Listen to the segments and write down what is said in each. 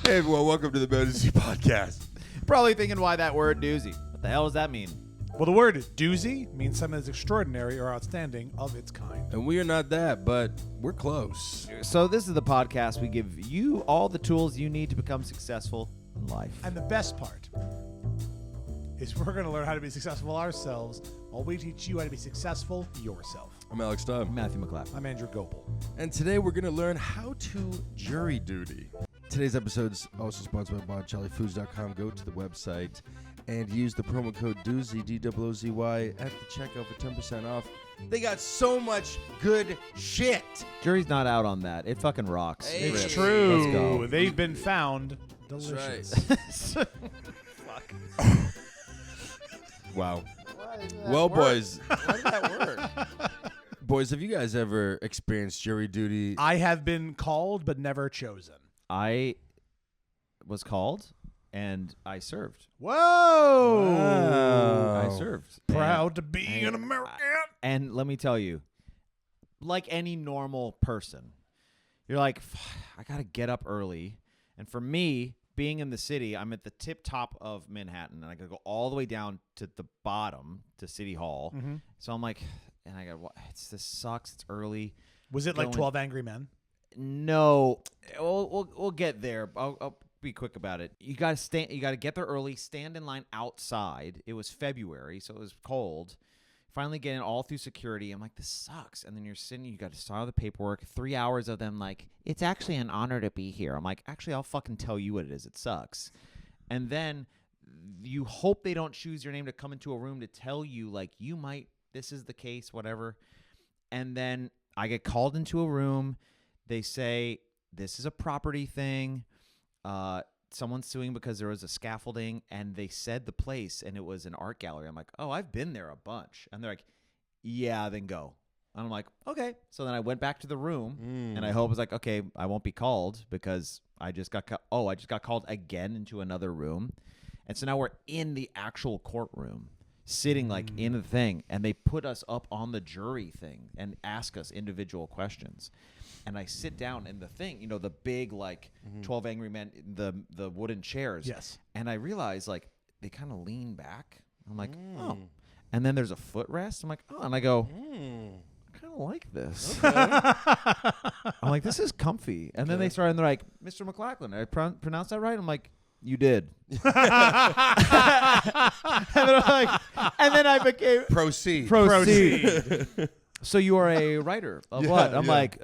Hey everyone, welcome to the Men of Doozy Podcast. Probably thinking why that word doozy. What the hell does that mean? Well, the word doozy means something that's extraordinary or outstanding of its kind. And we are not that, but we're close. So this is the podcast. We give you all the tools you need to become successful in life. And the best part is we're going to learn how to be successful ourselves while we teach you how to be successful yourself. I'm Alex Stubb. Matthew McClapp. I'm Andrew Gopel. And today we're going to learn how to jury duty. Today's episode is also sponsored by BonCharlieFoods.com. Go to the website and use the promo code DOOZY, D-O-O-Z-Y, at the checkout for 10% off. They got so much good shit. Jury's not out on that. It fucking rocks. Hey. It's Really. true. Let's go. They've been found That's delicious. right. Fuck. Wow. Well, Boys. Why did that work? Boys, have you guys ever experienced jury duty? I have been called but never chosen. I was called and I served. Whoa! Wow. I served. Proud to be And- an American. And let me tell you, like any normal person, you're like, I got to get up early. And for me, being in the city, I'm at the tip top of Manhattan, and I got to go all the way down to the bottom to City Hall. Mm-hmm. So I'm like, and I go, this sucks. It's early. Was it like Going- 12 Angry Men? No, we'll get there. I'll be quick about it. You gotta stand. You gotta get there early. Stand in line outside. It was February, so it was cold. Finally get in all through security. I'm like, this sucks. And then you're sitting. You got to sign all the paperwork. 3 hours of them like, it's actually an honor to be here. I'm like, actually, I'll fucking tell you what it is. It sucks. And then you hope they don't choose your name to come into a room to tell you like you might. This is the case, whatever. And then I get called into a room. They say, this is a property thing. Someone's suing because there was a scaffolding, and they said the place, and it was an art gallery. I'm like, oh, I've been there a bunch. And they're like, yeah, then go. And I'm like, okay. So then I went back to the room, and I hope it's like, okay, I won't be called because I just got I just got called again into another room. And so now we're in the actual courtroom, sitting like in the thing, and they put us up on the jury thing and ask us individual questions. And I sit down in the thing, you know, the big like 12 Angry Men, the wooden chairs. Yes. And I realize like they kind of lean back. I'm like, oh. And then there's a footrest. I'm like, oh. And I go, I kind of like this. I'm like, this is comfy. And then they start and they're like, Mr. McLachlan, I pronounced that right? I'm like, you did. and then I became Proceed. Proceed. So you are a writer of what? I'm yeah. like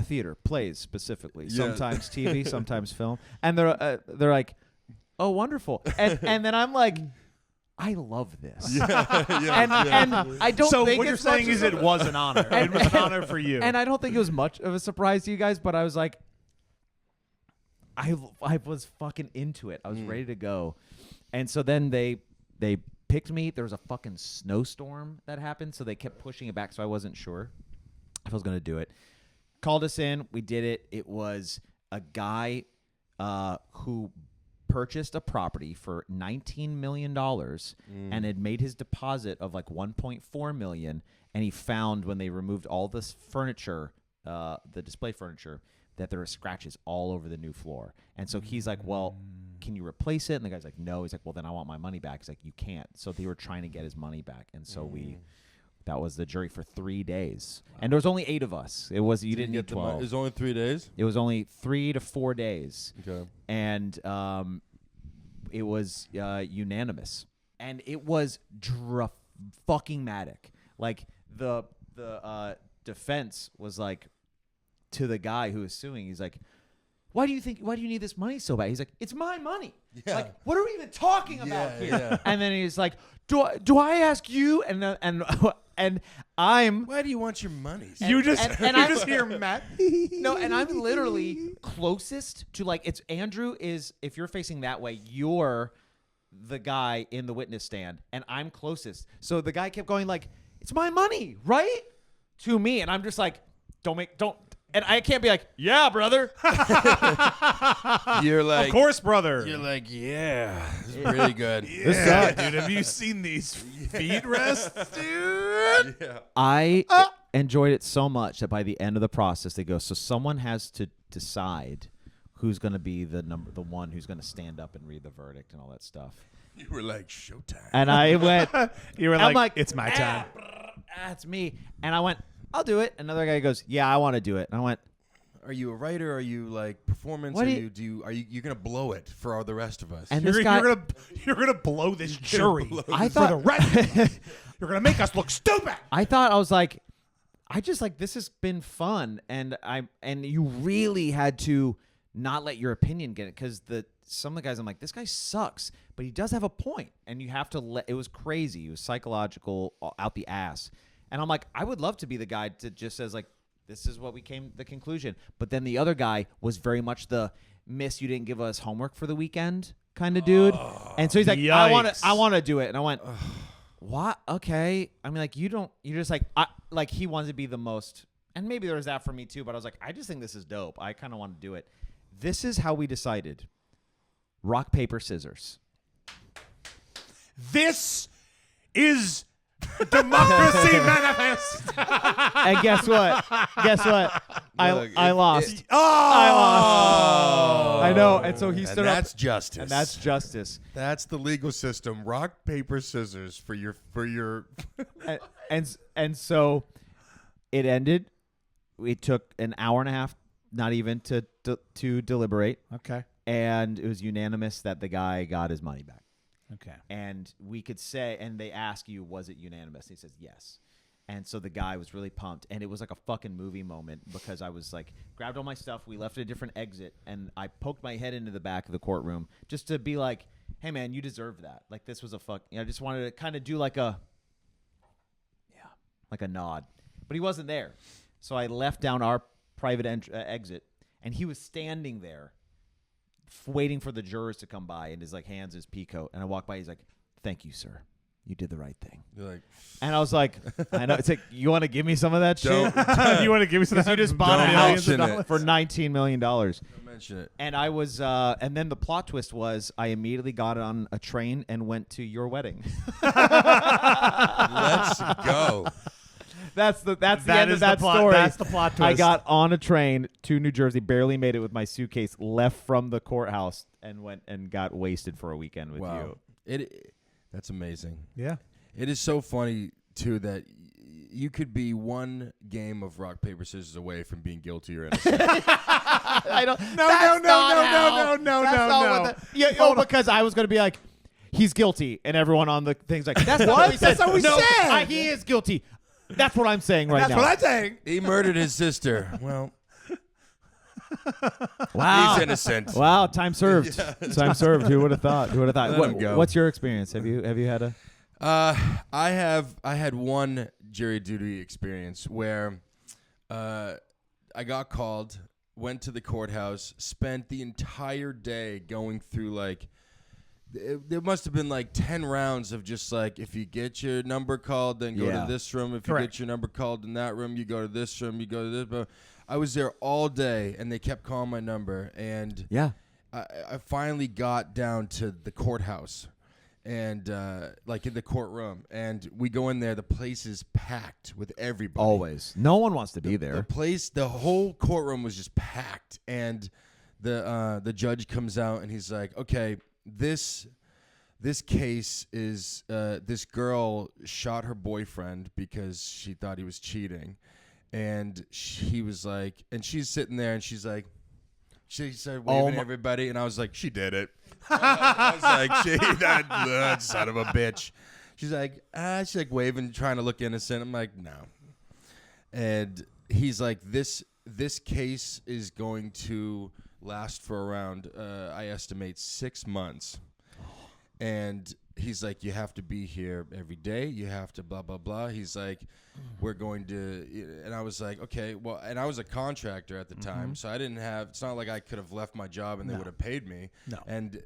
theater, plays specifically, Yeah. sometimes TV, sometimes film. And they're like, oh, wonderful. And then I'm like, I love this. And I don't So think what you're it's much saying is of it was an honor. It was an honor for you. and I don't think it was much of a surprise to you guys, but I was like, I was fucking into it. I was ready to go. And so then they picked me. There was a fucking snowstorm that happened, so they kept pushing it back, so I wasn't sure if I was going to do it. Called us in. We did it. It was a guy who purchased a property for $19 million and had made his deposit of like $1.4 million, and he found when they removed all this furniture, the display furniture, that there are scratches all over the new floor. And so he's like, well, can you replace it? And the guy's like, no. He's like, well, then I want my money back. He's like, you can't. So they were trying to get his money back. And so that was the jury for 3 days. Wow. And there was only 8 of us. It was, you didn't need 12. It was only 3 days? It was only 3 to 4 days. Okay. And it was unanimous. And it was fucking matic. Like the defense was like, to the guy who was suing, he's like, why do you need this money so bad? He's like, it's my money. Yeah. Like, what are we even talking about here? Yeah. And then he's like, do I ask you? And I'm Why do you want your money? you just hear Matt. no, and I'm literally closest to like it's Andrew is if you're facing that way, you're the guy in the witness stand, and I'm closest. So the guy kept going like, it's my money, right? To me, and I'm just like, don't. And I can't be like, yeah, brother. You're like, Of course, brother. You're like, yeah, this is pretty good. Yeah, dude. Have you seen these feet rests, dude? Yeah. I enjoyed it so much that by the end of the process, they go, so someone has to decide who's going to be the one who's going to stand up and read the verdict and all that stuff. You were like, showtime. And I went, You were I'm like, it's my time. That's me. And I went, I'll do it. Another guy goes, yeah, I want to do it. And I went, Are you a writer? Are you like performance? What Are do you you're gonna blow it for all the rest of us? And You're, this guy, you're gonna blow this jury. I for thought the rest. You're gonna make us look stupid. I thought I was like, this has been fun, and you really had to not let your opinion get it, because some of the guys I'm like, this guy sucks, but he does have a point, and you have to let. It was crazy. It was psychological out the ass, and I'm like, I would love to be the guy that just says like, this is what we came to the conclusion, but then the other guy was very much the miss. You didn't give us homework for the weekend kind of dude, and so he's like, I want to do it, and I went. What? Okay. I mean, like, you're just like, he wanted to be the most, and maybe there was that for me too, but I was like, I just think this is dope. I kind of want to do it. This is how we decided. Rock, paper, scissors. This is democracy manifest. And guess what? I lost. I lost. I know. And so he stood up. That's justice. And that's justice. That's the legal system. Rock, paper, scissors for your. and so it ended. It took an hour and a half, not even to deliberate, Okay. and it was unanimous that the guy got his money back. Okay. And we could say, and they ask you, was it unanimous? And he says yes. And so the guy was really pumped, and it was like a fucking movie moment, because I was like, grabbed all my stuff, we left at a different exit, and I poked my head into the back of the courtroom just to be like, hey man, you deserved that. Like, this was I just wanted to kind of do like a nod, but he wasn't there. So I left down our private exit, and he was standing there waiting for the jurors to come by, and his like hands his pea coat, and I walked by, he's like, thank you, sir. You did the right thing. You're like, and I was like, I know. It's like, you want to give me some of that shit? You want to give me some? You just bought a Don't house mention it. for $19 million. don't mention it. And I was, and then the plot twist was, I immediately got on a train and went to your wedding. Let's go. That's the end of that plot. story. That's the plot twist. I got on a train to New Jersey, barely made it with my suitcase, left from the courthouse, and went and got wasted for a weekend with you. That's amazing. Yeah. It is so funny too that you could be one game of rock paper scissors away from being guilty or innocent. I don't. No. Because I was going to be like, he's guilty, and everyone on the thing's like, that's not what we said. That's not what we said. He is guilty. That's what I'm saying right That's now. what I'm saying. He murdered his sister. Well, Wow. he's innocent. Wow, time served. Time served. Who would have thought? Let him go. What's your experience? Have you had a? I had one jury duty experience where I got called, went to the courthouse, spent the entire day going through like there must have been like 10 rounds of just like, if you get your number called, then go to this room. If you get your number called in that room, you go to this room, you go to this. But I was there all day, and they kept calling my number. And I finally got down to the courthouse, and like in the courtroom. And we go in there. The place is packed with everybody. Always. No one wants to be there. The whole courtroom was just packed. And the judge comes out, and he's like, okay, this case is this girl shot her boyfriend because she thought he was cheating, and he was like, and she's sitting there, and she's like, she started waving at everybody, and I was like, she did it. I was like, that son of a bitch. She's like waving, trying to look innocent. I'm like, no. And he's like, this case is going to last for around, I estimate, 6 months. And he's like, you have to be here every day. You have to blah, blah, blah. He's like, we're going to, and I was like, okay, well, and I was a contractor at the time, so I didn't have, it's not like I could have left my job and they would have paid me. No. And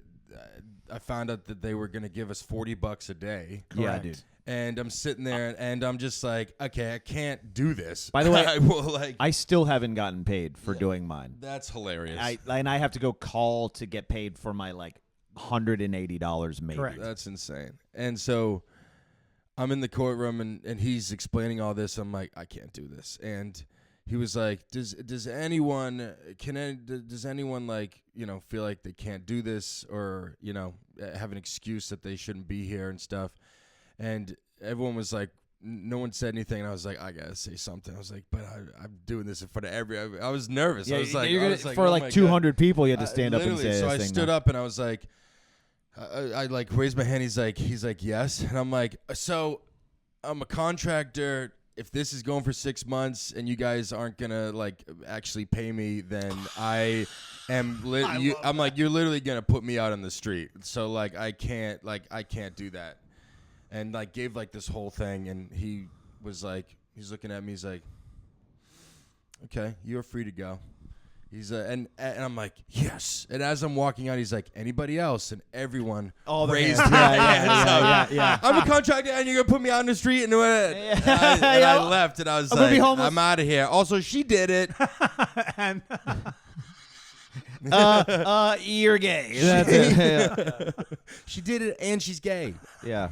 I found out that they were going to give us $40 a day. Yeah, dude. And I'm sitting there, and I'm just like, okay, I can't do this. By the way, I still haven't gotten paid for doing mine. That's hilarious. I have to go call to get paid for my like $180 maybe. Correct. That's insane. And so I'm in the courtroom, and he's explaining all this. I'm like, I can't do this. And he was like, does anyone like, feel like they can't do this or, have an excuse that they shouldn't be here and stuff. And everyone was like, no one said anything. And I was like, I got to say something. I was like, but I'm doing this in front of I was nervous. Yeah, I was like, for oh like my 200 God. people, you had to stand up and Literally, say so this I thing stood now. up and I was like, I like raised my hand. He's like, yes. And I'm like, so I'm a contractor. If this is going for 6 months and you guys aren't gonna like actually pay me, then I am. I'm like, you're literally gonna put me out on the street. So like, I can't do that. And like, gave like this whole thing, and he was like, he's looking at me. He's like, okay, you're free to go. He's and I'm like, yes. And as I'm walking out, he's like, anybody else? And everyone raised their hands. Yeah. I'm a contractor, and you're gonna put me out in the street, and I left, and I was gonna be like, homeless. I'm out of here. Also, she did it. And You're gay. That's it. She did it, and she's gay. Yeah.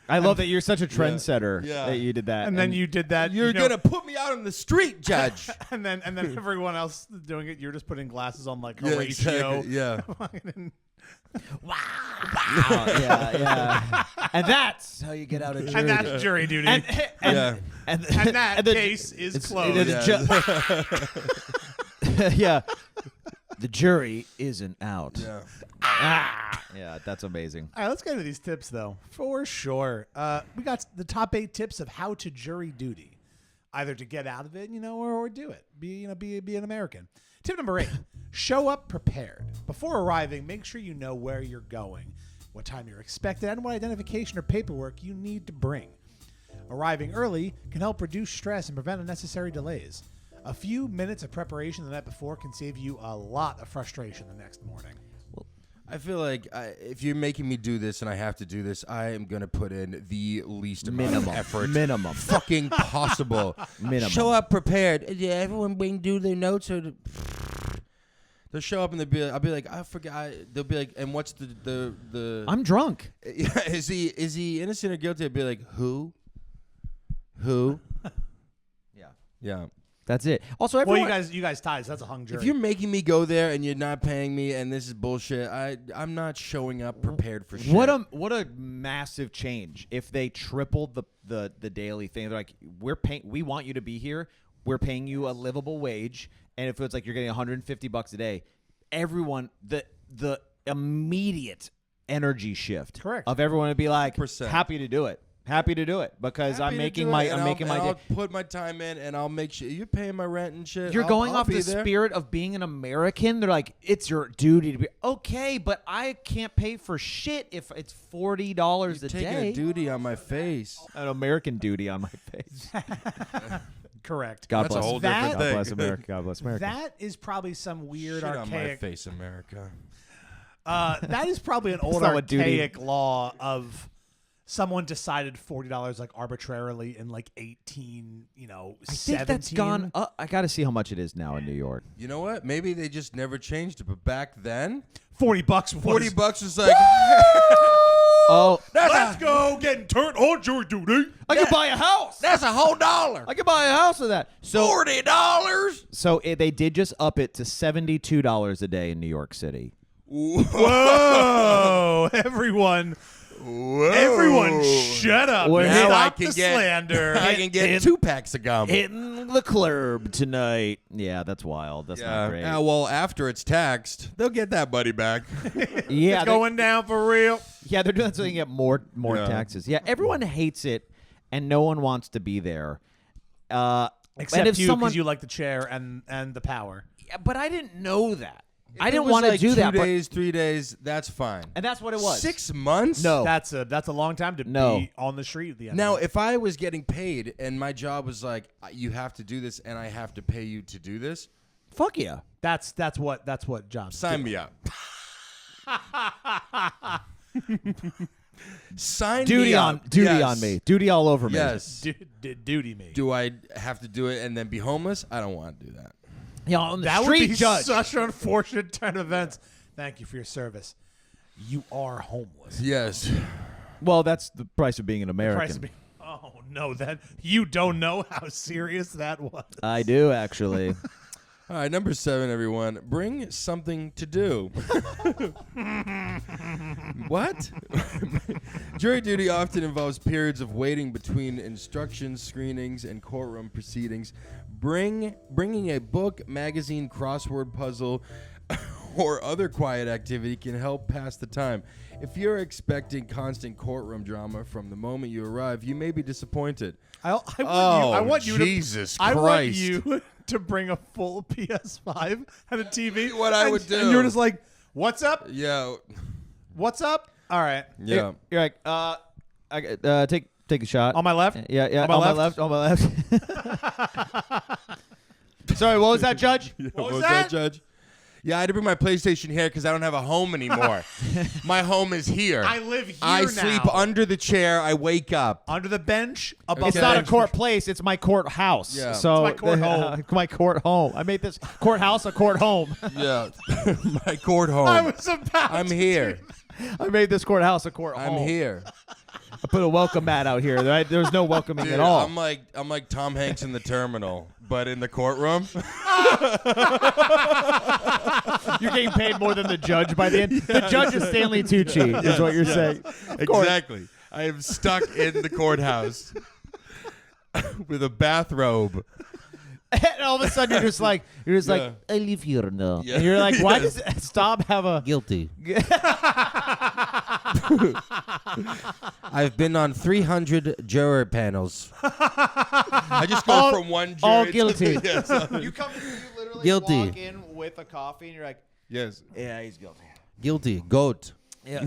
I love that you're such a trendsetter that you did that. and then you did that. You're gonna put me out on the street, Judge. And then everyone else doing it, you're just putting glasses on like Yeah, Horatio. exactly, yeah. wow. Yeah. And that's how you get out of jury. And that's jury duty. And that case is closed. Yeah. The jury isn't out. Yeah. Yeah, that's amazing. All right, let's get into these tips, though, for sure. We got the top 8 tips of how to jury duty, either to get out of it, or do it. Be an American. Tip number 8: show up prepared. Before arriving, make sure you know where you're going, what time you're expected, and what identification or paperwork you need to bring. Arriving early can help reduce stress and prevent unnecessary delays. A few minutes of preparation the night before can save you a lot of frustration the next morning. I feel like if you're making me do this and I have to do this, I am going to put in the least amount of effort. Minimum. Fucking possible. Minimum. Show up prepared. Yeah, everyone do their notes. Or they'll show up and I'll be like, I forgot. They'll be like, and what's the I'm drunk. Is he innocent or guilty? I'd be like, who? Yeah. That's it. Also, everyone. Well, you guys tied, so that's a hung jury. If you're making me go there and you're not paying me and this is bullshit, I'm not showing up prepared for shit. What a massive change if they tripled the daily thing. They're like, we want you to be here. We're paying you a livable wage, and if it's like you're getting $150 a day, everyone the immediate energy shift of everyone would be like 100%. happy to do it. Happy to do it because I'm making my I'll put my time in and I'll make sure you're paying my rent and shit. You're going I'll off be the there. spirit of being an American. They're like, it's your duty to be okay, but I can't pay for shit if it's $40 a taking day. a duty on my face. An American duty on my face. Correct. God That's bless. a whole That- different God thing. bless America. God bless America. That is probably some weird Shit on my archaic. face, America. That is probably an old not what duty- archaic law of someone decided $40 like arbitrarily in like 18, I think that's gone up. I got to see how much it is now in New York. You know what? Maybe they just never changed it. But back then, $40 was $40 was like, Oh, Let's go getting turned on jury duty. I could buy a house. that's a whole $1. I could buy a house with that. So, $40. so they did just up it to $72 a day in New York City. Whoa, everyone shut up. Well, now I Stop can the get- slander. I can get 2 packs of gum. Hitting the club tonight. Yeah, that's wild. That's not great. Well, after it's taxed, they'll get that money back. Yeah, It's going down for real. yeah, they're doing so they can get more Yeah. taxes. Yeah, everyone hates it, and no one wants to be there. And Except if you, someone, because you like the chair and the power. Yeah, but I didn't know that. I If didn't it was want to like do 2 that. days, 3 days, that's fine. And that's what it was. 6 months? No. That's a long time to No. be on the street at the end. Now, of it. if I was getting paid and my job was like, you have to do this and I have to pay you to do this, Fuck yeah. that's what jobs sign do. me up. Sign Duty me on up. duty Yes. on me. Duty all over me. Yes. Duty me. Do I have to do it and then be homeless? I don't want to do that. Yeah, on the That would street be judge. such an unfortunate turn of events. Thank you for your service. You are homeless. Yes. Well, that's the price of being an Price American. of being- Oh no, that you don't know how serious that was. I do actually. All right, number 7, everyone. Bring something to do. What? Jury duty often involves periods of waiting between instructions, screenings, and courtroom proceedings. Bringing a book, magazine, crossword puzzle, or other quiet activity can help pass the time. If you're expecting constant courtroom drama from the moment you arrive, you may be disappointed. I want you Jesus I want Christ. you to bring a full PS5 and a TV. What I would do. And you're just like, what's up? Yeah. What's up? All right. Yeah. You're like, take a shot. On my left? Yeah. On my left? On my left. Sorry, what was that, Judge? What was that? Judge? Yeah, I had to bring my PlayStation here because I don't have a home anymore. My home is here. I live here I now. sleep under the chair. I wake up. Under the bench, above It's the not a bench. court place. It's my courthouse. Yeah. So It's my court home. my court home. I made this courthouse a court home. Yeah. My court home. I was about I'm to here. I made this courthouse a court home. I'm here. I put a welcome mat out here. There's no welcoming Dude, at all. I'm like Tom Hanks in the terminal, but in the courtroom. You're getting paid more than the judge by the end. The judge is Stanley Tucci, is what you're saying. Exactly. I am stuck in the courthouse with a bathrobe. And all of a sudden, you're just like, Yeah. I live here now. Yeah. And you're like, why does Staub have a Guilty. I've been on 300 juror panels. I just go from one jury all to guilty. Yes. You literally Guilty. walk in with a coffee, and you're like, Yes. yeah, he's guilty. Guilty. Goat. Yeah.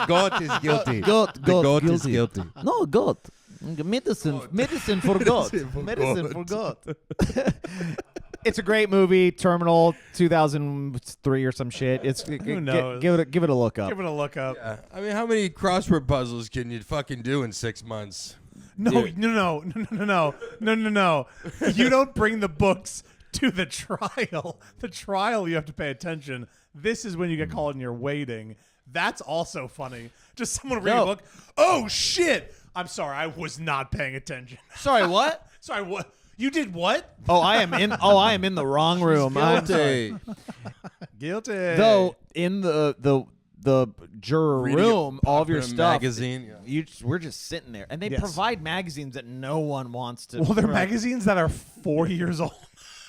Goat is guilty. Goat, The goat is guilty. guilty. No, goat. Medicine for goat. Medicine for goat. It's a great movie. Terminal 2003 or some shit. It's Who knows? Give it a look up. Give it a look up. Yeah. I mean, how many crossword puzzles can you fucking do in 6 months? No. You don't bring the books to the trial. The trial, you have to pay attention. This is when you get called and you're waiting. That's also funny. Just someone reading a book. Oh, shit. I'm sorry. I was not paying attention. Sorry, what? Sorry, what? You did what? I am in the wrong room. I'm sorry. Guilty. Though in the juror Reading room, a all of your popular stuff. magazine. Yeah. We're just sitting there, and they Yes. provide magazines that no one wants to. Well, they're right. magazines that are 4 years old.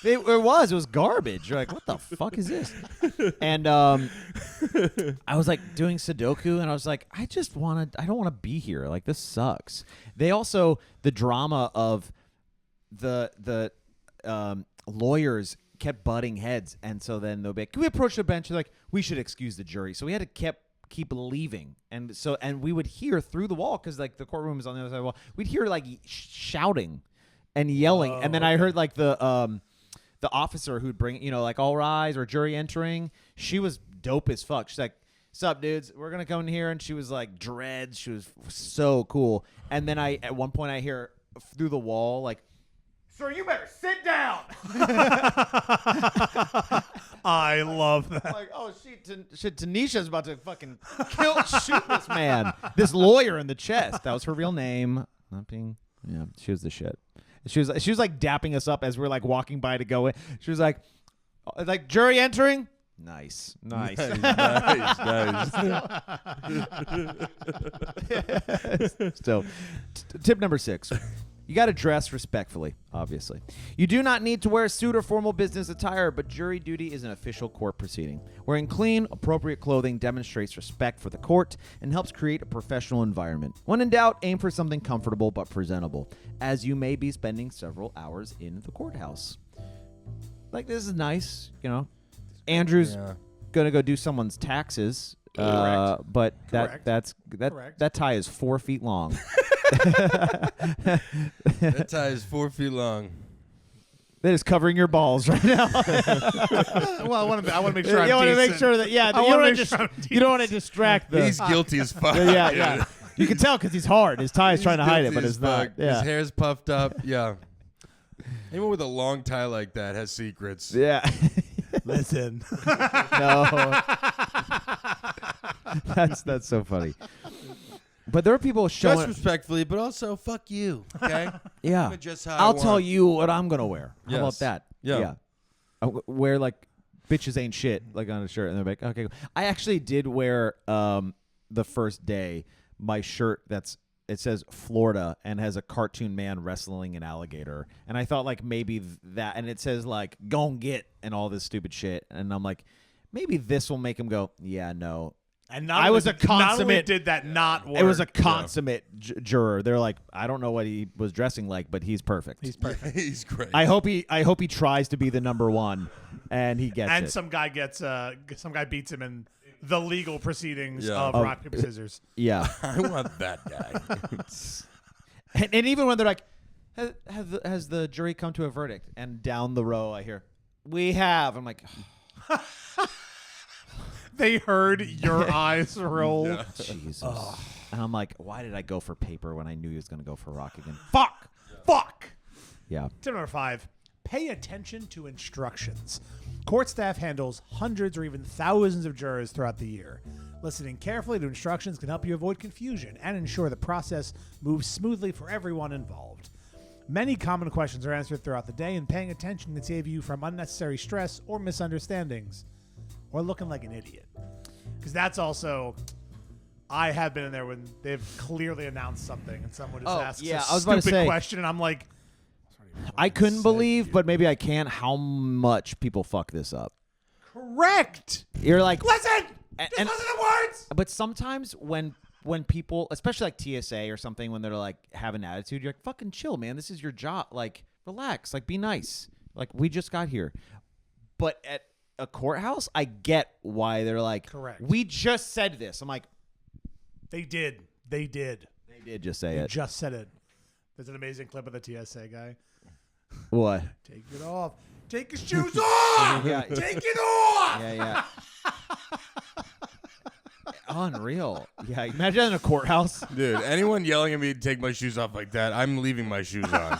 It was garbage. You're like, what the fuck is this? And I was like doing Sudoku, and I was like, I don't want to be here. Like, this sucks. They also, the drama of the lawyers kept butting heads, and so then they'll be like, can we approach the bench? They're like, we should excuse the jury. So we had to keep leaving, and we would hear through the wall, because like the courtroom is on the other side of the wall. We'd hear like shouting and yelling, and then I heard like the officer who'd bring, like, all rise or jury entering. She was dope as fuck. She's like, sup, dudes, we're going to come in here. And she was like dreads. She was so cool. And then at one point I hear through the wall, like, sir, you better sit down. I love that. I'm like, oh, shit, Tanisha's about to fucking shoot this man. This lawyer in the chest. That was her real name. Not being, yeah, she was the shit. She was like dapping us up as we we're like walking by to go in. She was like jury entering. Nice. Nice. So, tip number 6. You got to dress respectfully, obviously. You do not need to wear a suit or formal business attire, but jury duty is an official court proceeding. Wearing clean, appropriate clothing demonstrates respect for the court and helps create a professional environment. When in doubt, aim for something comfortable but presentable, as you may be spending several hours in the courthouse. Like, this is nice, Andrew's gonna go do someone's taxes, Correct. but Correct. that tie is 4 feet long. That tie is 4 feet long. That is covering your balls right now. Well, I want to make sure You want to make decent. sure that I wanna make sure I'm you don't want to distract the. He's guilty as fuck. Yeah. You can tell because he's hard. His tie is trying to hide it, but it's not. Yeah. His hair's puffed up. Yeah. Anyone with a long tie like that has secrets. Yeah. Listen. No. That's so funny. But there are people Dress showing. respectfully, but also fuck you. Okay. Yeah. I'm just how I I'll want. tell you what I'm gonna wear. How about Yes. that? Yeah. I'll wear like bitches ain't shit like on a shirt, and they're like, okay. I actually did wear the first day my shirt it says Florida and has a cartoon man wrestling an alligator, and I thought like maybe that, and it says like gon' get and all this stupid shit, and I'm like maybe this will make him go, yeah, no. And I was a Not only consummate- did that not work. It was a consummate juror. They're like, I don't know what he was dressing like, but he's perfect. He's perfect. He's great. I hope he tries to be the number one, and he gets And it. some guy beats him in the legal proceedings of Oh. rock paper scissors. Yeah, I want that guy. and even when they're like, has the jury come to a verdict? And down the row, I hear, we have. I'm like, They heard your eyes roll. Yeah. Jesus. And I'm like, why did I go for paper when I knew he was going to go for rock again? Fuck. Yeah. Tip number 5, pay attention to instructions. Court staff handles hundreds or even thousands of jurors throughout the year. Listening carefully to instructions can help you avoid confusion and ensure the process moves smoothly for everyone involved. Many common questions are answered throughout the day, and paying attention can save you from unnecessary stress or misunderstandings or looking like an idiot. Because that's also... I have been in there when they've clearly announced something and someone just asks yeah, a I was about to stupid say- question, and I'm like... I couldn't believe, but maybe I can, how much people fuck this up. Correct! You're like, Listen! And- Just listen to words! but sometimes when people, especially like TSA or something, when they're like have an attitude, you're like, fucking chill, man. This is your job. Like, relax. Like, be nice. Like, we just got here. But at a courthouse, I get why they're like, Correct. we just said this. I'm like, They did. they did just say They it. just said it. There's an amazing clip of the TSA guy. What? Take it off. Take your shoes off! Yeah. Take it off! Yeah. Unreal. Yeah, imagine in a courthouse. Dude, anyone yelling at me to take my shoes off like that, I'm leaving my shoes on.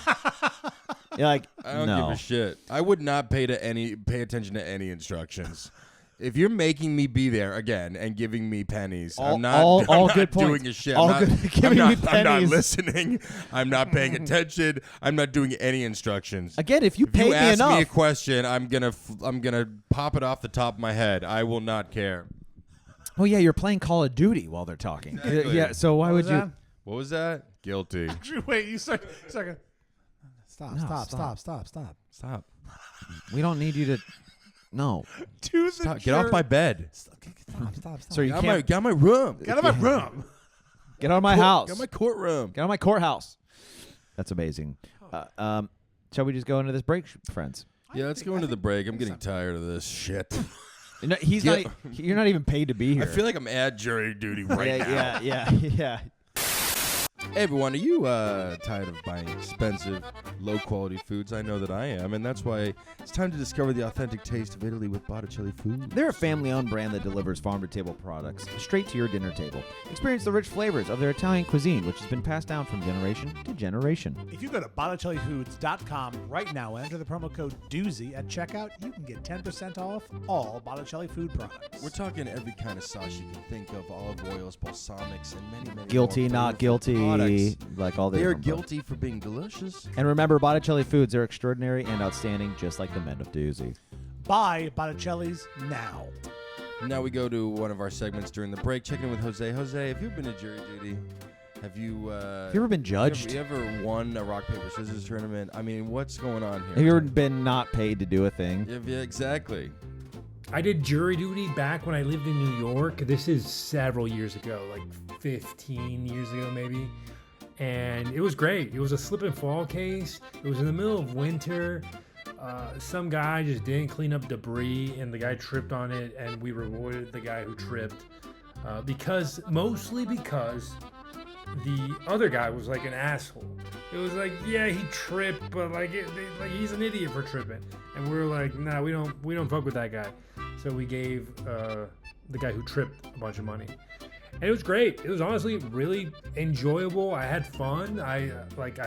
You're like, I don't no. give a shit. I would not pay attention to any instructions. If you're making me be there again and giving me pennies, I'm not good doing points. a shit. All I'm not, good- giving me I'm not pennies. listening. I'm not paying attention. I'm not doing any instructions. Again, if you If paid you me ask enough. me a question, I'm gonna pop it off the top of my head. I will not care. Well, yeah, you're playing Call of Duty while they're talking. Exactly. Yeah, so why would was you? that? What was that? Guilty. Actually, wait, you start. Stop, No, stop. Stop. We don't need you to. No. To the Stop. Get off my bed. Stop. So you Get can't out of my room. Get out of my room. get out of my house. Get out of my courtroom. Get out of my courthouse. That's amazing. Shall we just go into this break, friends? Yeah, let's go into the break. I'm getting tired of this shit. No, he's Yeah. not. You're not even paid to be here. I feel like I'm at jury duty right now. yeah. Hey everyone, are you tired of buying expensive, low-quality foods? I know that I am, and that's why it's time to discover the authentic taste of Italy with Botticelli Food. They're a family-owned brand that delivers farm-to-table products straight to your dinner table. Experience the rich flavors of their Italian cuisine, which has been passed down from generation to generation. If you go to BotticelliFoods.com right now and enter the promo code Doozy at checkout, you can get 10% off all Botticelli food products. We're talking every kind of sauce you can think of, olive oils, balsamics, and many, many Guilty, more not flavorful guilty, products. like all the They are different guilty for being delicious. And remember, Botticelli Foods are extraordinary and outstanding, just like the Men of Doozy. Buy Botticelli's now. Now we go to one of our segments during the break, checking in with Jose. Jose, have you ever been to jury duty? Have you you ever been judged? You ever won a rock, paper, scissors tournament? I mean, what's going on here? Have you ever been not paid to do a thing? Yeah, exactly. I did jury duty back when I lived in New York. This is several years ago, like 15 years ago maybe. And it was great. It was a slip and fall case. It was in the middle of winter. Some guy just didn't clean up debris and the guy tripped on it, and we rewarded the guy who tripped mostly because the other guy was like an asshole. It was like, yeah, he tripped, but like he's an idiot for tripping. And we were like, nah, we don't fuck with that guy. So we gave the guy who tripped a bunch of money. And it was great. It was honestly really enjoyable. I had fun. I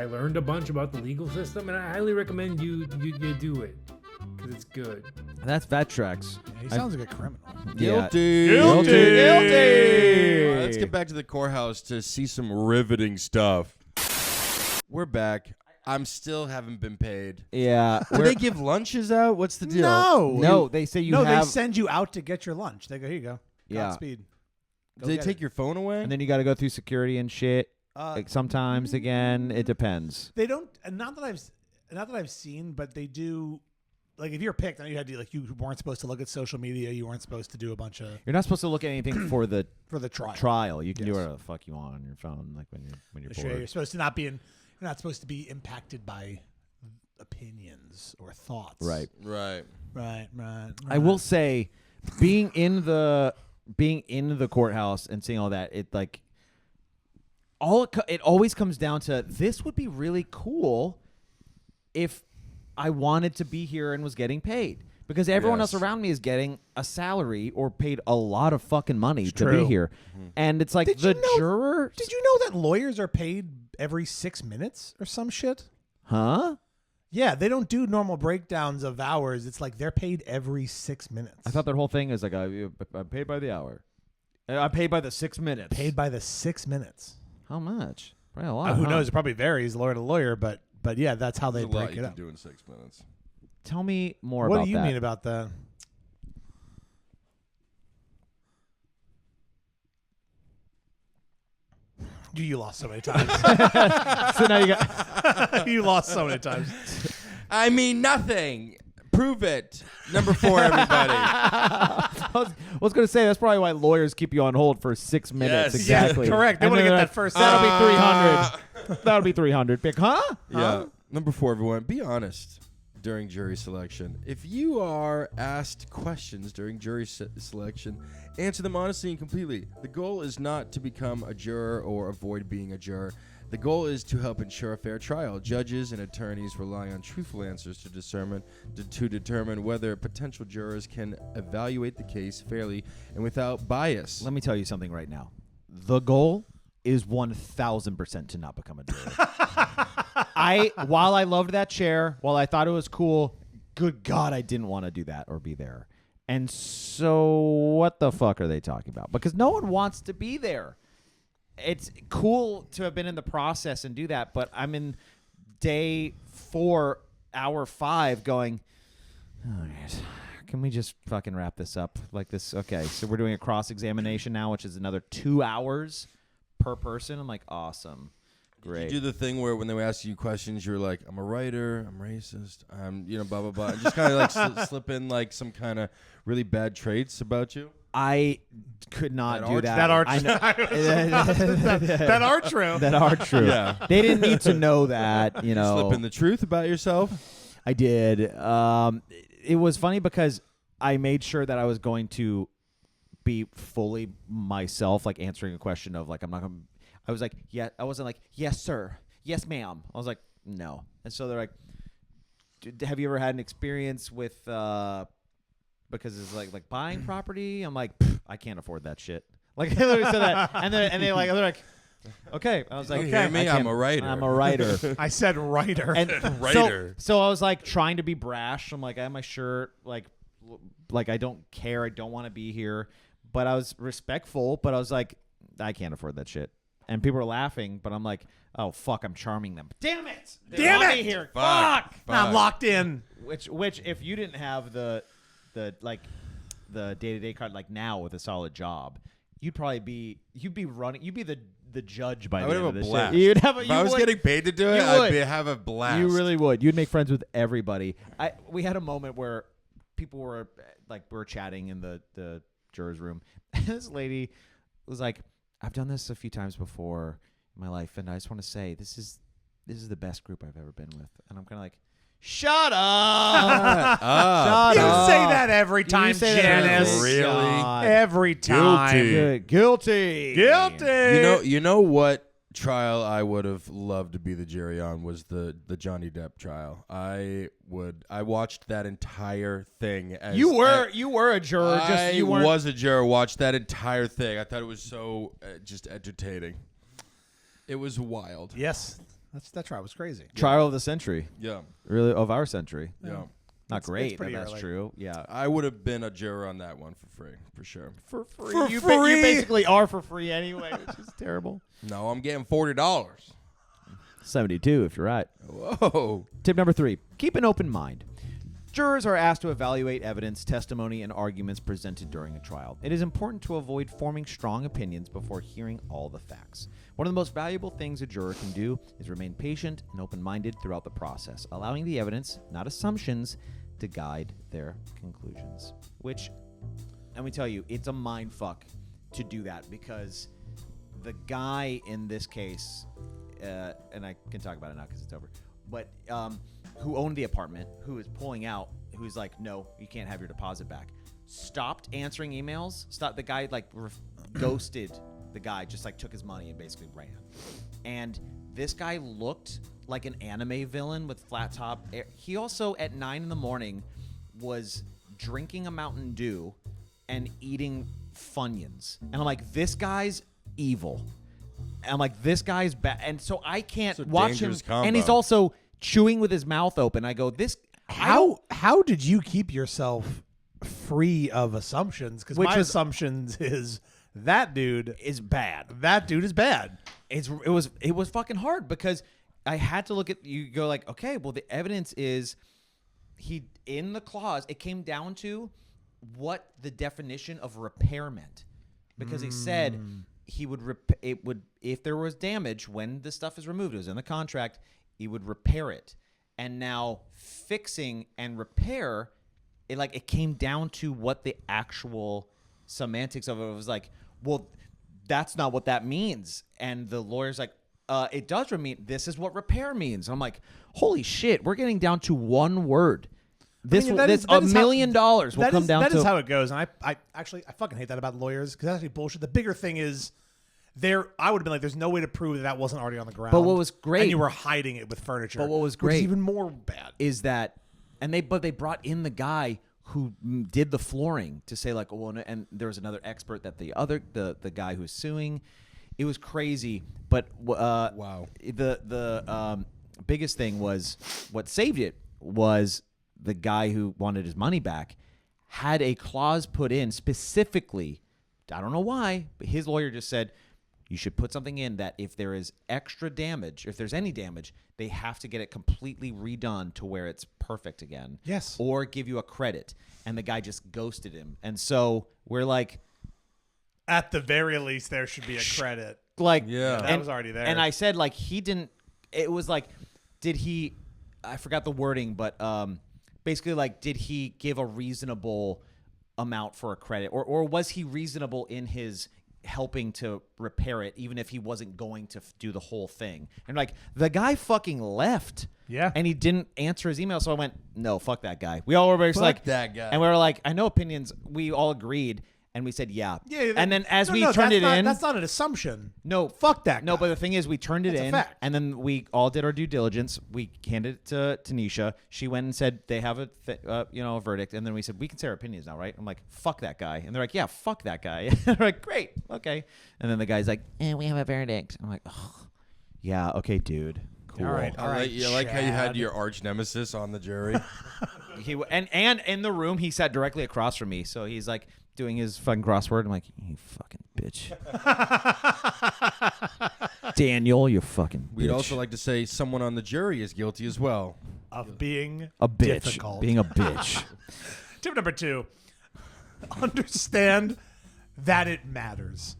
learned a bunch about the legal system, and I highly recommend you do it because it's good. That's Vat Tracks. He sounds like a criminal. Guilty. Guilty. All right, let's get back to the courthouse to see some riveting stuff. We're back. I'm still haven't been paid. Yeah. Do they give lunches out? What's the deal? No, they say you no, have. they send you out to get your lunch. They go, here you go. Yeah. Godspeed. Do they take your phone away? and then you got to go through security and shit. Like sometimes, again, it depends. They don't. Not that I've seen, but they do. Like if you're picked, you had to you weren't supposed to look at social media. You weren't supposed to do a bunch of You're not supposed to look at anything for the trial. You can do Yes. whatever the fuck you want on your phone, like when you're Sure, bored. you're supposed to not be in. You're not supposed to be impacted by opinions or thoughts. Right. Right. Right. I will say, being in the courthouse and seeing all that, it like it always comes down to this would be really cool if I wanted to be here and was getting paid, because everyone else Yes. around me is getting a salary or paid a lot of fucking money to true. be here, and it's like Did the you know- juror. Did you know that lawyers are paid every 6 minutes or some shit? Huh? Yeah, they don't do normal breakdowns of hours. It's like they're paid every 6 minutes. I thought that whole thing is like I'm paid by the hour. I'm paid by the 6 minutes. paid by the 6 minutes. How much? Probably a lot. Who huh? knows? It probably varies lawyer to lawyer, but yeah, that's how they There's a lot break you it can up. do in 6 minutes. Tell me more What about do you that. mean about that? You lost so many times. So now you got. You lost so many times. I mean nothing. Prove it. Number 4, everybody. I was going to say that's probably why lawyers keep you on hold for 6 minutes. Yes. Exactly. Yeah, correct. They And wanna then get they're that first- That'll be 300. That'll be 300. Big, huh? Yeah. Number 4, everyone. Be honest during jury selection. If you are asked questions during jury selection, answer them honestly and completely. The goal is not to become a juror or avoid being a juror. The goal is to help ensure a fair trial. Judges and attorneys rely on truthful answers to determine whether potential jurors can evaluate the case fairly and without bias. Let me tell you something right now. The goal is 1,000% to not become a juror. While I loved that chair, while I thought it was cool, good God, I didn't want to do that or be there. And so what the fuck are they talking about? Because no one wants to be there. It's cool to have been in the process and do that, but I'm in day 4, hour 5 going, all right, can we just fucking wrap this up like this? Okay, so we're doing a cross-examination now, which is another 2 hours per person. I'm like, awesome. Great. Did you do the thing where when they were asking you questions, you're like, I'm a writer, I'm racist, I'm, blah, blah, blah. And just kind of like slip in like some kind of really bad traits about you? I could not do that. That are I know- that are true. that are true. Yeah. They didn't need to know that, Slip in the truth about yourself? I did. It was funny because I made sure that I was going to be fully myself, like answering a question of like, I'm not going to, I was like, yeah, I wasn't like, yes, sir. Yes, ma'am. I was like, no. And so they're like, have you ever had an experience with, because it's like buying property? I'm like, I can't afford that shit. Like they literally said that. And they're like, okay. I was like, You hear me? I I'm a writer. I'm a writer. I said writer. And Writer. So I was like trying to be brash. I'm like, I have my shirt, like I don't care. I don't want to be here. But I was respectful. But I was like, I can't afford that shit. And people were laughing. But I'm like, oh fuck, I'm charming them. Damn it! They Damn want it! me here. Fuck. Now I'm locked in. Which if you didn't have the day-to-day card like now with a solid job, you'd be the judge by I the would end have of a this blast. shit. You'd have If I was getting paid to do it, you I'd would. have a blast. You really would. You'd make friends with everybody. We had a moment where people were like, we were chatting in the jurors room, and this lady was like, I've done this a few times before in my life, and I just want to say this is the best group I've ever been with. And I'm kind of like, shut up. Shut You up. say that every You time, say that Janice. every Really? God. Every time. Guilty. Guilty. You know what trial I would have loved to be the jury on was the Johnny Depp trial. I watched that entire thing. As You were a juror. I You weren't. was a juror. Watched that entire thing. I thought it was so just entertaining. It was wild. Yes. That trial was crazy. Trial of the century. Yeah. Really, of our century. Yeah. Not It's great, but pretty that's early. true. Yeah. I would have been a juror on that one for free, for sure. For free. For you free? you basically are for free anyway, which is terrible. No, I'm getting $40. 72 if you're right. Whoa. Tip number 3, keep an open mind. Jurors are asked to evaluate evidence, testimony, and arguments presented during a trial. It is important to avoid forming strong opinions before hearing all the facts. One of the most valuable things a juror can do is remain patient and open-minded throughout the process, allowing the evidence, not assumptions, to guide their conclusions. Which, let me tell you, it's a mind fuck to do that, because the guy in this case, and I can talk about it now because it's over, but who owned the apartment, who is pulling out, who's like, no, you can't have your deposit back, stopped answering emails. The guy ghosted the guy, just like took his money and basically ran. And this guy looked like an anime villain with flat top. He also at 9 a.m. was drinking a Mountain Dew and eating Funyuns. And I'm like, this guy's evil. And I'm like, this guy's bad. And so I can't It's a watch him. dangerous combo. And he's also chewing with his mouth open. I go, this. How did you keep yourself free of assumptions? Because Which my was- assumptions is that dude is bad. That dude is bad. It was fucking hard because I had to look at you. Go like, okay, well the evidence is he in the clause. It came down to what the definition of repair meant, because he said he would if there was damage when the stuff is removed. It was in the contract. He would repair it, and now fixing and repair, it came down to what the actual semantics of it was like. Well, that's not what that means. And the lawyer's like, it does mean this is what repair means. I'm like, holy shit, we're getting down to one word. This that is $1 how- million will come down That to. is how it goes. And I fucking hate that about lawyers, because that's actually bullshit. The bigger thing is I would have been like, there's no way to prove that wasn't already on the ground. But what was great- and you were hiding it with furniture. But what was which great is even more bad. is that, but they brought in the guy who did the flooring to say like, well, and there was another expert that the guy who's suing. It was crazy, but Wow. The biggest thing was what saved it was the guy who wanted his money back had a clause put in specifically. I don't know why, but his lawyer just said you should put something in that if there is extra damage, if there's any damage, they have to get it completely redone to where it's perfect again. Yes. Or give you a credit. And the guy just ghosted him. And so we're like, At the very least, there should be a credit. Yeah. That was already there. And I said, like, he didn't. It was like, did he? I forgot the wording, but basically, like, did he give a reasonable amount for a credit, or was he reasonable in his helping to repair it, even if he wasn't going to do the whole thing? And like, the guy fucking left. Yeah. And he didn't answer his email, so I went, no, fuck that guy. We all were very Fuck like that guy. and we were like, I know opinions. We all agreed. And we said, yeah. Yeah. And then as we that's turned it not- in. that's not an assumption. No. Fuck that No, guy. but the thing is, we turned it That's a in. fact. And then we all did our due diligence. We handed it to Tanisha. She went and said they have a verdict. And then we said, we can say our opinions now, right? I'm like, fuck that guy. And they're like, yeah, fuck that guy. And they're like, great. Okay. And then the guy's like, we have a verdict. I'm like, oh, yeah. Okay, dude. Cool. All right. I like how you had Chad. your arch nemesis on the jury. And in the room, he sat directly across from me. So he's like doing his fucking crossword. I'm like, you fucking bitch. Daniel, you fucking bitch. We'd also like to say someone on the jury is guilty as well. Of being a bitch. difficult. Being a bitch. Tip number 2, understand that it matters.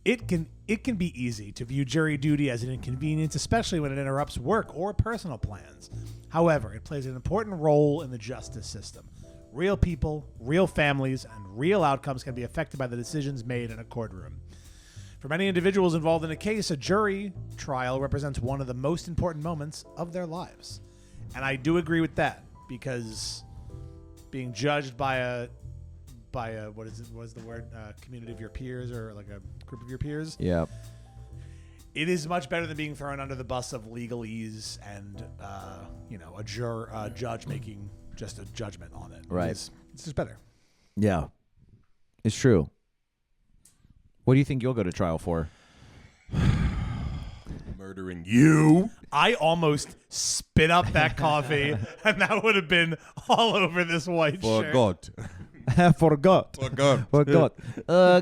It can be easy to view jury duty as an inconvenience, especially when it interrupts work or personal plans. However, it plays an important role in the justice system. Real people, real families, and real outcomes can be affected by the decisions made in a courtroom. For many individuals involved in a case, a jury trial represents one of the most important moments of their lives. And I do agree with that, because being judged by a what is the word, community of your peers, or like a group of your peers, Yeah. it is much better than being thrown under the bus of legalese and a judge making just a judgment on it. Right. It's just better. Yeah. It's true. What do you think you'll go to trial for? murdering you. I almost spit up that coffee, and that would have been all over this white shirt. Forgot. Forgot.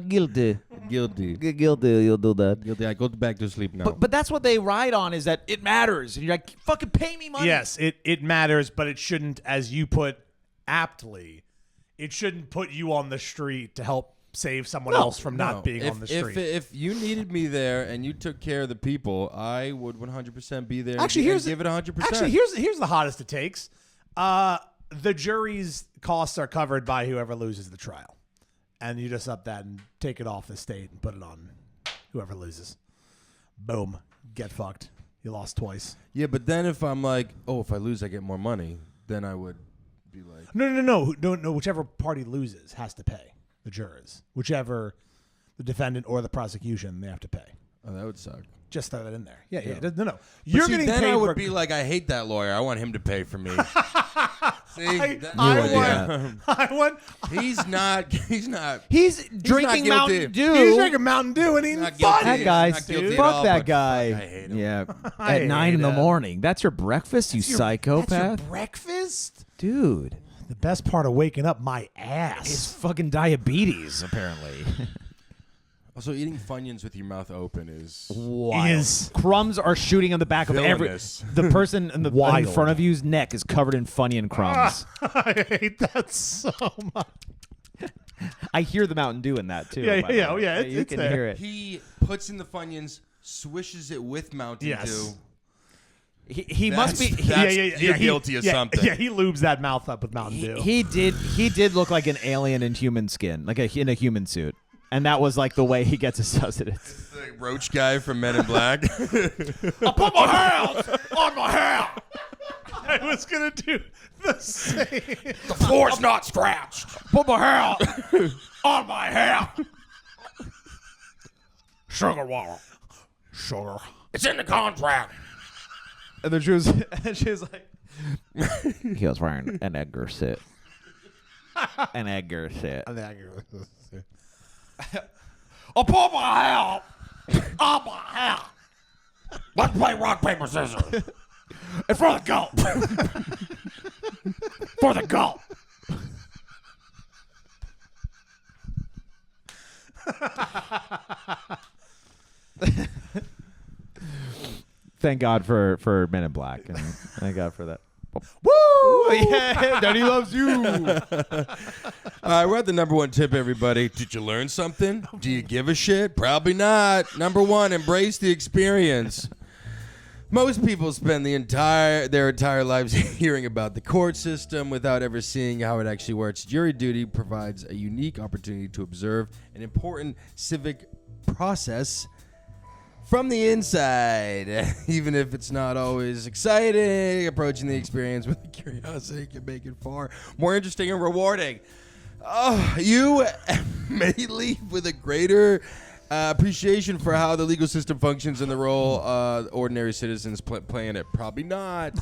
Guilty. Guilty. Guilty. You'll do that. Guilty. I go back to sleep now. But that's what they ride on, is that it matters. And you're like, fucking pay me money. Yes, it matters, but it shouldn't, as you put aptly, it shouldn't put you on the street to help save someone else from not being on the street. If you needed me there and you took care of the people, I would 100% be there. Actually, and give it 100%. Actually, here's the hottest it takes. The jury's costs are covered by whoever loses the trial, and you just up that and take it off the state and put it on whoever loses. Boom, get fucked. You lost twice. Yeah, but then if I'm like, oh, if I lose, I get more money, then I would be like, No. Whichever party loses has to pay the jurors. Whichever the defendant or the prosecution, they have to pay. oh, that would suck. Just throw that in there. Yeah. No. But You're see, getting then paid I would for. be like, I hate that lawyer. I want him to pay for me. See, I want. He's not. He's drinking not guilty. Mountain Dew. He's drinking Mountain Dew and eating Not fun. guilty. That guy, Not guilty at fuck all, that but guy. fuck, I hate him. Yeah, I at 9 in the hate morning. That's your breakfast, you psychopath, That's your breakfast? dude. The best part of waking up, my ass. It's fucking diabetes, apparently. Also, eating Funyuns with your mouth open is Wild. Is- Crumbs are shooting on the back of every. Villainous. The person in Wild. front of you's neck is covered in Funyun crumbs. I hate that so much. I hear the Mountain Dew in that too. Yeah, by the yeah, way. yeah, You it's can there. hear it. He puts in the Funyuns, swishes it with Mountain Yes. Dew. He must be. You're guilty of something. Yeah, he lubes that mouth up with Mountain Dew. He did look like an alien in human skin, like in a human suit, and that was like the way he gets his sustenance. The roach guy from Men in Black. I put my hands on my hair. I was gonna do the same. The floor's not scratched. Put my hair on my hair. Sugar water. Sugar. It's in the contract. And then she was like, he was wearing an Edgar suit. An Edgar suit. I'll pull my hair on my hair. Let's play rock, paper, scissors. And for the goal. For the goal. Thank God for Men in Black. And thank God for that. Woo! Yeah, Daddy loves you. All right, we're at the number one tip, everybody. Did you learn something? Do you give a shit? Probably not. Number one, embrace the experience. Most people spend their entire lives hearing about the court system without ever seeing how it actually works. Jury duty provides a unique opportunity to observe an important civic process from the inside. Even if it's not always exciting, approaching the experience with curiosity can make it far more interesting and rewarding. You may leave with a greater appreciation for how the legal system functions and the role ordinary citizens play in it. Probably not.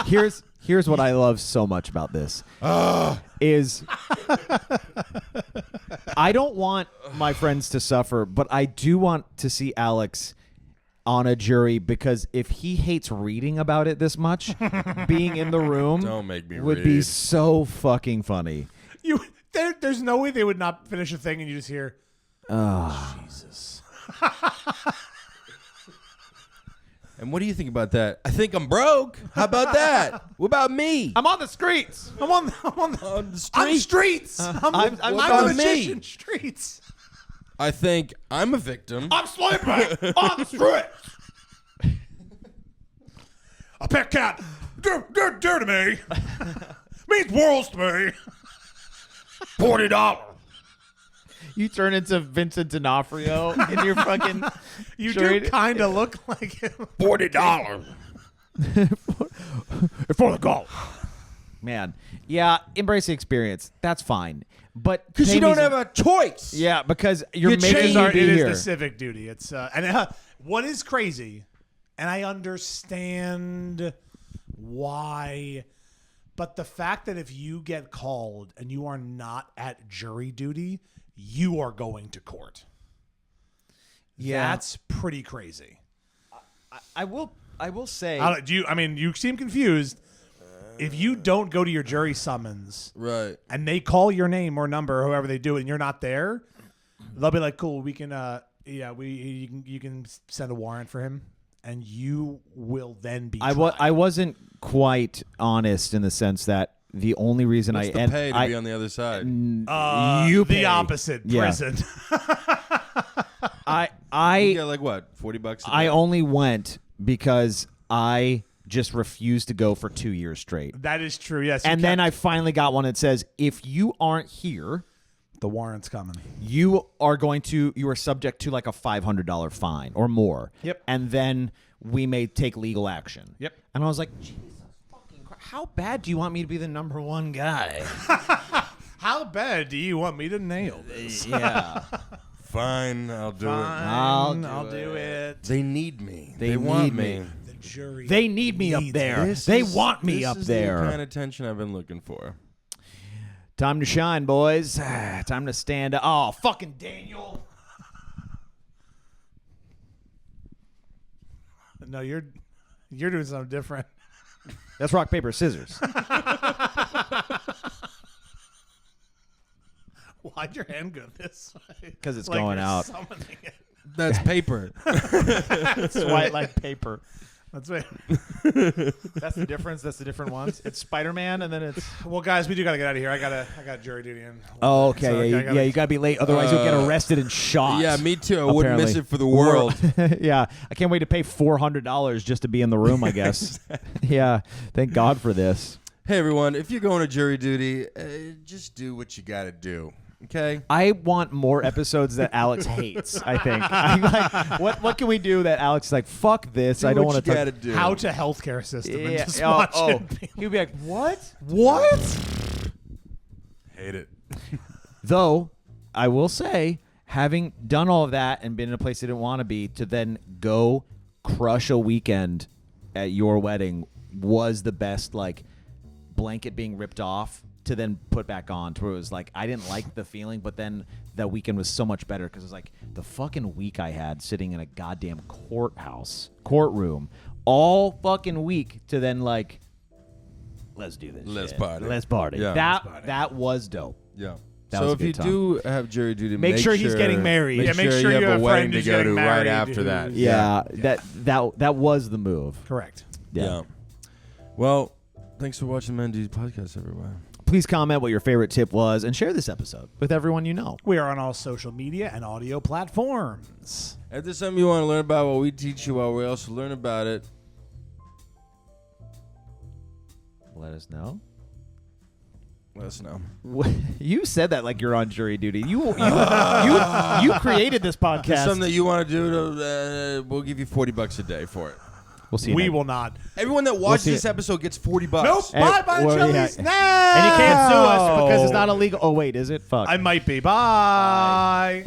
Here's what I love so much about this. Is I don't want my friends to suffer, but I do want to see Alex on a jury, because if he hates reading about it this much, being in the room Don't make me would be read. so fucking funny. There's no way they would not finish a thing and you just hear, Jesus. And what do you think about that? I think I'm broke. How about that? What about me? I'm on the streets. I'm on the streets. I'm I'm on the me. magician streets. I think I'm a victim. I'm sleeping on the streets. A pet cat. Dear to me. Means worlds to me. $40. You turn into Vincent D'Onofrio in your fucking. You jury. do kind of look like him. $40. For the goal. Man, yeah, embrace the experience. That's fine, but Because you don't have a choice. Yeah, because you're You making change me our- be It is here. the civic duty. It's what is crazy, and I understand why, but the fact that if you get called and you are not at jury duty, you are going to court. Yeah. That's pretty crazy. I will say. You seem confused. If you don't go to your jury summons, Right. and they call your name or number, or whoever they do it, and you're not there, they'll be like, "Cool, we can, you can send a warrant for him, and you will then be." I tried. wasn't quite honest in the sense that the only reason What's the pay to be on the other side? you the pay. opposite Yeah. prison. You I get like what, $40 a day? I only went because I just refused to go for 2 years straight. That is true. Yes, And then I finally got one that says, if you aren't here, the warrant's coming. you are subject to like a $500 fine or more. Yep. And then we may take legal action. Yep. And I was like, Jesus fucking Christ, how bad do you want me to be the number one guy? How bad do you want me to nail this? Yeah. Fine, I'll do it. I'll do it. They need me. They want need me. The jury. They need me up needs there. it. They want me this up is there. The kind of tension I've been looking for. Time to shine, boys. Time to stand up. Oh, fucking Daniel. No, you're doing something different. That's rock, paper, scissors. Why'd your hand go this way? Because it's Like going you're out. summoning it. That's paper. It's white like paper. That's right. That's the difference. That's the different ones. It's Spider-Man, and then it's. Well, guys, we do gotta get out of here. I got jury duty in. Oh, okay. So, yeah, I gotta- you gotta be late. Otherwise, you'll get arrested and shot. Yeah, me too. I wouldn't miss apparently. it for the world. Yeah, I can't wait to pay $400 just to be in the room. I guess. Yeah, thank God for this. Hey, everyone, if you're going to jury duty, just do what you got to do, okay? I want more episodes that Alex hates. I think. I'm like, what can we do that Alex is like? Fuck this. Do I don't what want you to got to talk. do. How to healthcare system and Yeah. just Oh, watch oh. it. He'd be like, what? What? Hate it. Though, I will say, having done all of that and been in a place I didn't want to be, to then go crush a weekend at your wedding was the best, like, blanket being ripped off to then put back on, to where it was like, I didn't like the feeling, but then that weekend was so much better because it was like the fucking week I had sitting in a goddamn courtroom all fucking week to then like, let's do this. Let's shit. party. Let's party. Yeah. That was dope. Yeah. That So was a if good you time. do have jury duty, Make sure he's getting married. Make Yeah, make sure sure you you have have a a wedding friend to who's go to getting right married after that. who's- Yeah, that was the move. Correct. Yeah. Well, thanks for watching Men of Doozy Podcast, everyone. Please comment what your favorite tip was and share this episode with everyone you know. We are on all social media and audio platforms. If there's something you want to learn about what we teach you, while we also learn about it, Let us know. let us know. You said that like you're on jury duty. You created this If there's podcast. something that you want to do, we'll give you $40 a day for it. We'll see. You We next- will not. Everyone that watches see this it. episode gets $40. Nope. Hey, Bye bye, well, Jellies. yeah. Now. And you can't sue us because it's not illegal. Oh wait, is it? Fuck. I might be. Bye.